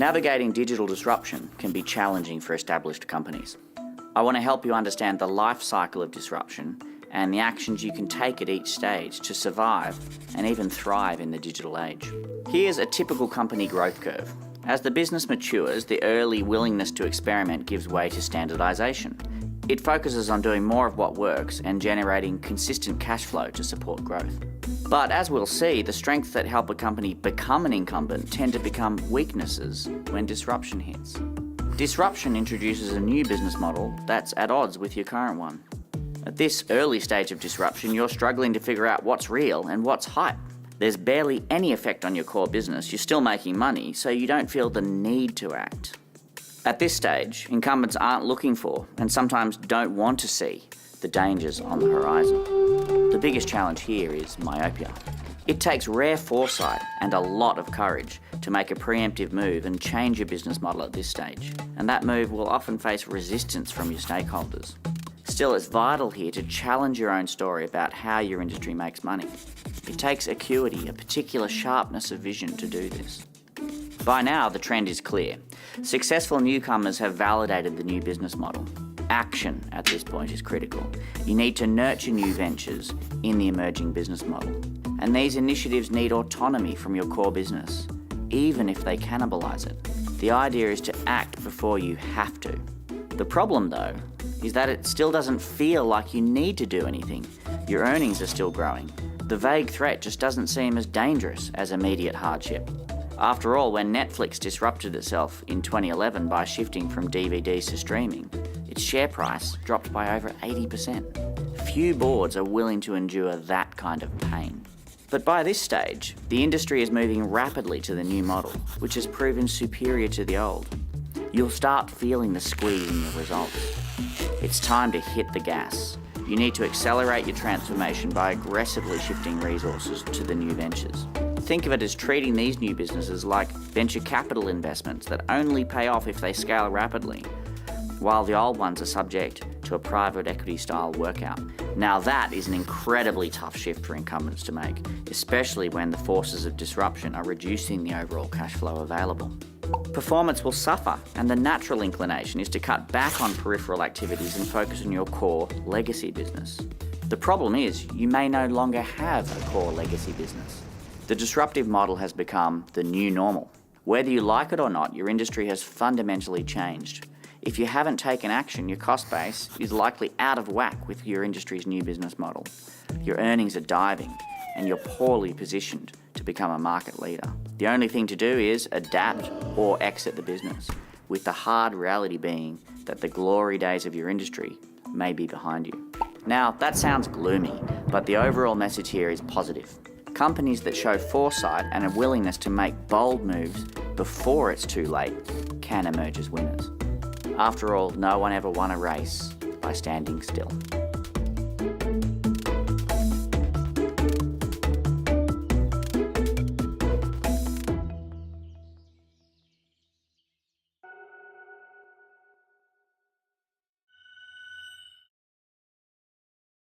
Navigating digital disruption can be challenging for established companies. I want to help you understand the life cycle of disruption and the actions you can take at each stage to survive and even thrive in the digital age. Here's a typical company growth curve. As the business matures, the early willingness to experiment gives way to standardization. It focuses on doing more of what works and generating consistent cash flow to support growth. But as we'll see, the strengths that help a company become an incumbent tend to become weaknesses when disruption hits. Disruption introduces a new business model that's at odds with your current one. At this early stage of disruption, you're struggling to figure out what's real and what's hype. There's barely any effect on your core business. You're still making money, so you don't feel the need to act. At this stage, incumbents aren't looking for, and sometimes don't want to see, the dangers on the horizon. The biggest challenge here is myopia. It takes rare foresight and a lot of courage to make a preemptive move and change your business model at this stage, and that move will often face resistance from your stakeholders. Still, it's vital here to challenge your own story about how your industry makes money. It takes acuity, a particular sharpness of vision to do this. By now, the trend is clear. Successful newcomers have validated the new business model. Action at this point is critical. You need to nurture new ventures in the emerging business model. And these initiatives need autonomy from your core business, even if they cannibalize it. The idea is to act before you have to. The problem, though, is that it still doesn't feel like you need to do anything. Your earnings are still growing. The vague threat just doesn't seem as dangerous as immediate hardship. After all, when Netflix disrupted itself in 2011 by shifting from DVDs to streaming, its share price dropped by over 80%. Few boards are willing to endure that kind of pain. But by this stage, the industry is moving rapidly to the new model, which has proven superior to the old. You'll start feeling the squeeze in your results. It's time to hit the gas. You need to accelerate your transformation by aggressively shifting resources to the new ventures. Think of it as treating these new businesses like venture capital investments that only pay off if they scale rapidly, while the old ones are subject to a private equity style workout. Now that is an incredibly tough shift for incumbents to make, especially when the forces of disruption are reducing the overall cash flow available. Performance will suffer, and the natural inclination is to cut back on peripheral activities and focus on your core legacy business. The problem is, you may no longer have a core legacy business. The disruptive model has become the new normal. Whether you like it or not, your industry has fundamentally changed. If you haven't taken action, your cost base is likely out of whack with your industry's new business model. Your earnings are diving, and you're poorly positioned to become a market leader. The only thing to do is adapt or exit the business, with the hard reality being that the glory days of your industry may be behind you. Now, that sounds gloomy, but the overall message here is positive. Companies that show foresight and a willingness to make bold moves before it's too late can emerge as winners. After all, no one ever won a race by standing still.